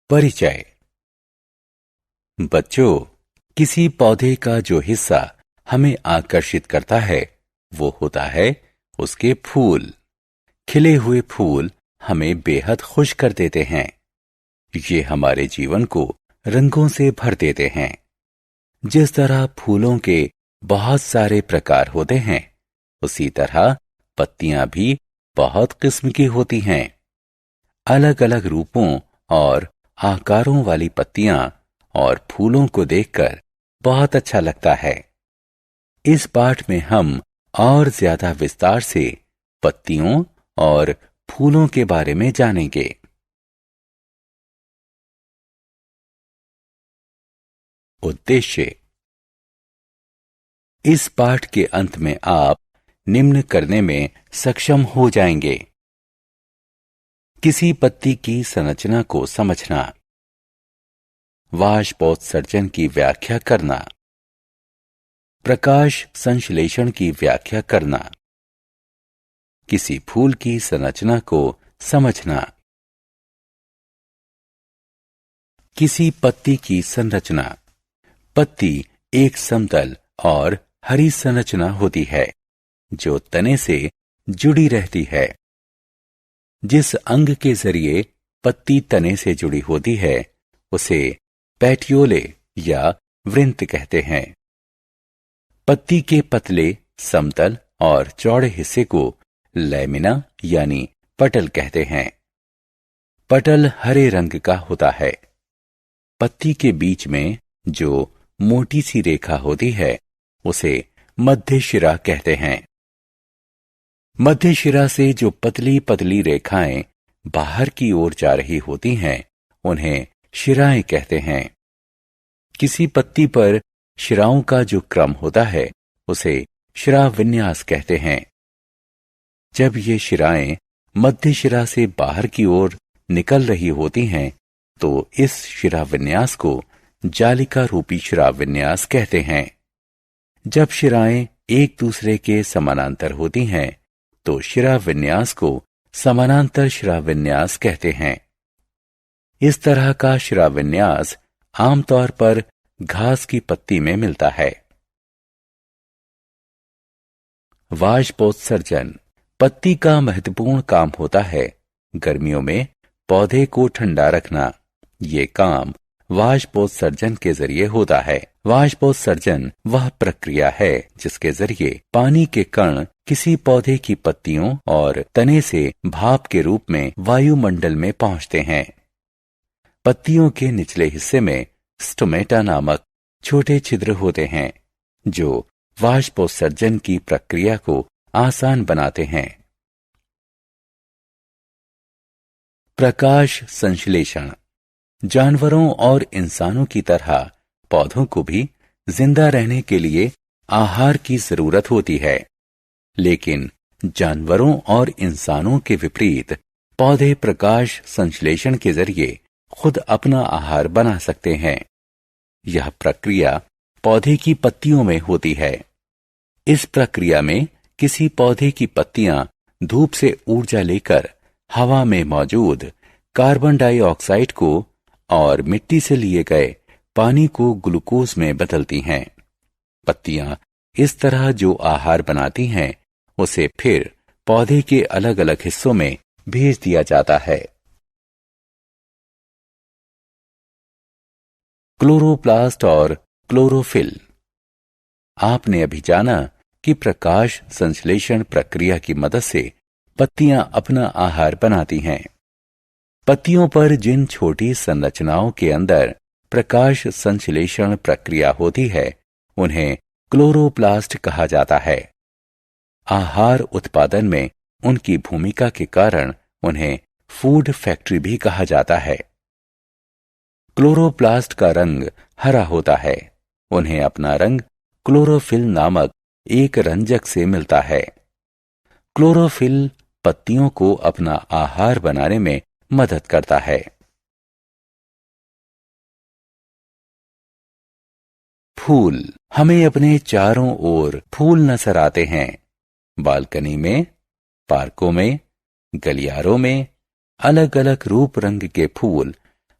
परिचय। बच्चों, किसी पौधे का जो हिस्सा हमें आकर्षित करता है वो होता है उसके फूल। खिले हुए फूल हमें बेहद खुश कर देते हैं। ये हमारे जीवन को रंगों से भर देते हैं। जिस तरह फूलों के बहुत सारे प्रकार होते हैं, उसी तरह पत्तियां भी बहुत किस्म की होती हैं। अलग अलग रूपों और आकारों वाली पत्तियां और फूलों को देखकर बहुत अच्छा लगता है। इस पाठ में हम और ज्यादा विस्तार से पत्तियों और फूलों के बारे में जानेंगे। उद्देश्य। इस पाठ के अंत में आप निम्न करने में सक्षम हो जाएंगे। किसी पत्ती की संरचना को समझना, वाष्पोत्सर्जन की व्याख्या करना, प्रकाश संश्लेषण की व्याख्या करना, किसी फूल की संरचना को समझना। किसी पत्ती की संरचना। पत्ती एक समतल और हरी संरचना होती है जो तने से जुड़ी रहती है। जिस अंग के जरिए पत्ती तने से जुड़ी होती है उसे पैटियोले या वृंत कहते हैं। पत्ती के पतले, समतल और चौड़े हिस्से को लैमिना यानी पटल कहते हैं। पटल हरे रंग का होता है। पत्ती के बीच में जो मोटी सी रेखा होती है उसे मध्य शिरा कहते हैं। मध्य शिरा से जो पतली पतली रेखाएं बाहर की ओर जा रही होती हैं उन्हें शिराएं कहते हैं। किसी पत्ती पर शिराओं का जो क्रम होता है उसे शिरा विन्यास कहते हैं। जब ये शिराएं मध्य शिरा से बाहर की ओर निकल रही होती हैं तो इस शिरा विन्यास को जालिका रूपी शिरा विन्यास कहते हैं। जब शिराएं एक दूसरे के समानांतर होती हैं तो शिरा विन्यास को समानांतर शिरा विन्यास कहते हैं। इस तरह का शिरा विन्यास आमतौर पर घास की पत्ती में मिलता है। वाष्पोत्सर्जन। पत्ती का महत्वपूर्ण काम होता है गर्मियों में पौधे को ठंडा रखना। ये काम वाष्पोत्सर्जन के जरिए होता है। वाष्पोत्सर्जन वह प्रक्रिया है जिसके जरिए पानी के कण किसी पौधे की पत्तियों और तने से भाप के रूप में वायुमंडल में पहुंचते हैं। पत्तियों के निचले हिस्से में स्टोमेटा नामक छोटे छिद्र होते हैं जो वाष्पोत्सर्जन की प्रक्रिया को आसान बनाते हैं। प्रकाश संश्लेषण। जानवरों और इंसानों की तरह पौधों को भी जिंदा रहने के लिए आहार की जरूरत होती है, लेकिन जानवरों और इंसानों के विपरीत पौधे प्रकाश संश्लेषण के जरिए खुद अपना आहार बना सकते हैं। यह प्रक्रिया पौधे की पत्तियों में होती है। इस प्रक्रिया में किसी पौधे की पत्तियां धूप से ऊर्जा लेकर हवा में मौजूद कार्बन डाइऑक्साइड को और मिट्टी से लिए गए पानी को ग्लूकोज में बदलती हैं। पत्तियां इस तरह जो आहार बनाती हैं उसे फिर पौधे के अलग अलग हिस्सों में भेज दिया जाता है। क्लोरोप्लास्ट और क्लोरोफिल। आपने अभी जाना कि प्रकाश संश्लेषण प्रक्रिया की मदद से पत्तियां अपना आहार बनाती हैं। पत्तियों पर जिन छोटी संरचनाओं के अंदर प्रकाश संश्लेषण प्रक्रिया होती है उन्हें क्लोरोप्लास्ट कहा जाता है। आहार उत्पादन में उनकी भूमिका के कारण उन्हें फूड फैक्ट्री भी कहा जाता है। क्लोरोप्लास्ट का रंग हरा होता है। उन्हें अपना रंग क्लोरोफिल नामक एक रंजक से मिलता है। क्लोरोफिल पत्तियों को अपना आहार बनाने में मदद करता है। फूल। हमें अपने चारों ओर फूल नजर आते हैं। बालकनी में, पार्कों में, गलियारों में अलग अलग रूप रंग के फूल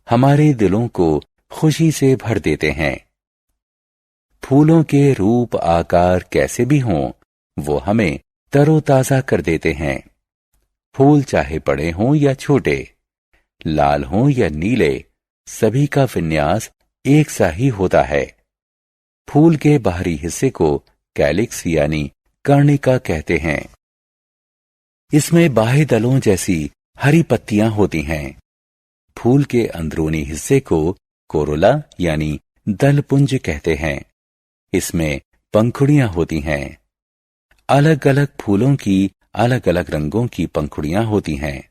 हमारे दिलों को खुशी से भर देते हैं। फूलों के रूप आकार कैसे भी हों, वो हमें तरोताजा कर देते हैं। फूल चाहे बड़े हों या छोटे, लाल हों या नीले, सभी का विन्यास एक सा ही होता है। फूल के बाहरी हिस्से को कैलिक्स यानी कर्णिका कहते हैं। इसमें बाह्य दलों जैसी हरी पत्तियां होती हैं। फूल के अंदरूनी हिस्से को कोरोला यानी दलपुंज कहते हैं। इसमें पंखुड़ियां होती हैं। अलग अलग फूलों की अलग अलग रंगों की पंखुड़ियां होती हैं।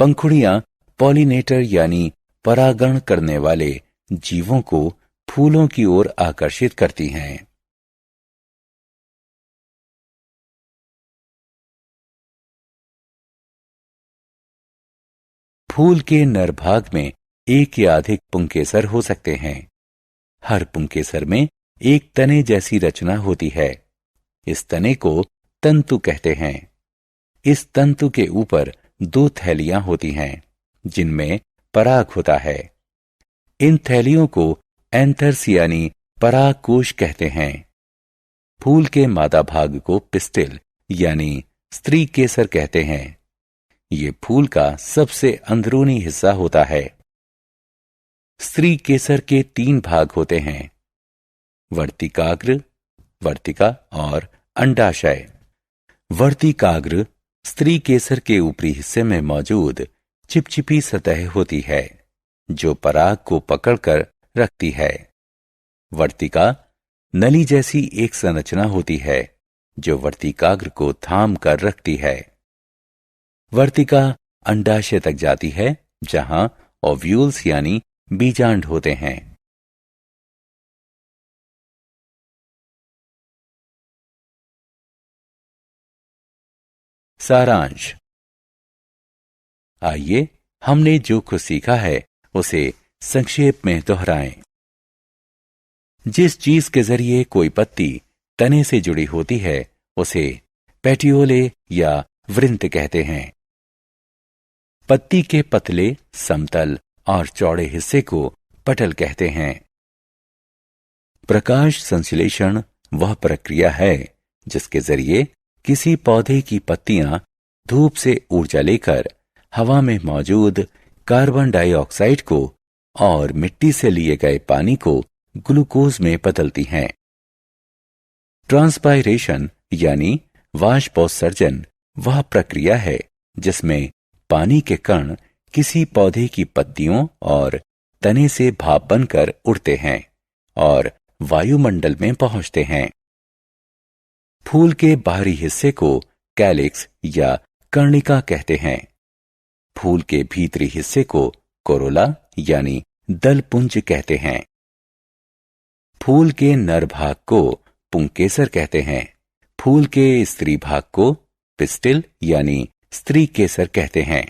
पंखुड़ियां पॉलिनेटर यानी परागण करने वाले जीवों को फूलों की ओर आकर्षित करती हैं। फूल के नर भाग में एक या अधिक पुंकेसर हो सकते हैं। हर पुंकेसर में एक तने जैसी रचना होती है। इस तने को तंतु कहते हैं। इस तंतु के ऊपर दो थैलियां होती हैं जिनमें पराग होता है। इन थैलियों को एंथर्स यानी पराग कोश कहते हैं। फूल के मादा भाग को पिस्टिल यानी स्त्री केसर कहते हैं। ये फूल का सबसे अंदरूनी हिस्सा होता है। स्त्री केसर के 3 भाग होते हैं, वर्तिकाग्र, वर्तिका और अंडाशय। वर्तिकाग्र स्त्री केसर के ऊपरी हिस्से में मौजूद चिपचिपी सतह होती है जो पराग को पकड़कर रखती है। वर्तिका नली जैसी एक संरचना होती है जो वर्तिकाग्र को थाम कर रखती है। वर्तिका अंडाशय तक जाती है जहां ओव्यूल्स यानी बीजांड होते हैं। सारांश। आइए हमने जो कुछ सीखा है उसे संक्षेप में दोहराएं। जिस चीज के जरिए कोई पत्ती तने से जुड़ी होती है उसे पेटियोले या वृंत कहते हैं। पत्ती के पतले, समतल और चौड़े हिस्से को पटल कहते हैं। प्रकाश संश्लेषण वह प्रक्रिया है जिसके जरिए किसी पौधे की पत्तियां धूप से ऊर्जा लेकर हवा में मौजूद कार्बन डाइऑक्साइड को और मिट्टी से लिए गए पानी को ग्लूकोज में बदलती हैं। ट्रांसपायरेशन यानी वाष्पोत्सर्जन वह प्रक्रिया है जिसमें पानी के कण किसी पौधे की पत्तियों और तने से भाप बनकर उड़ते हैं और वायुमंडल में पहुंचते हैं। फूल के बाहरी हिस्से को कैलिक्स या कर्णिका कहते हैं। फूल के भीतरी हिस्से को कोरोला यानी दलपुंज कहते हैं। फूल के नर भाग को पुंकेसर कहते हैं। फूल के स्त्री भाग को पिस्टिल यानी स्त्री केसर कहते हैं।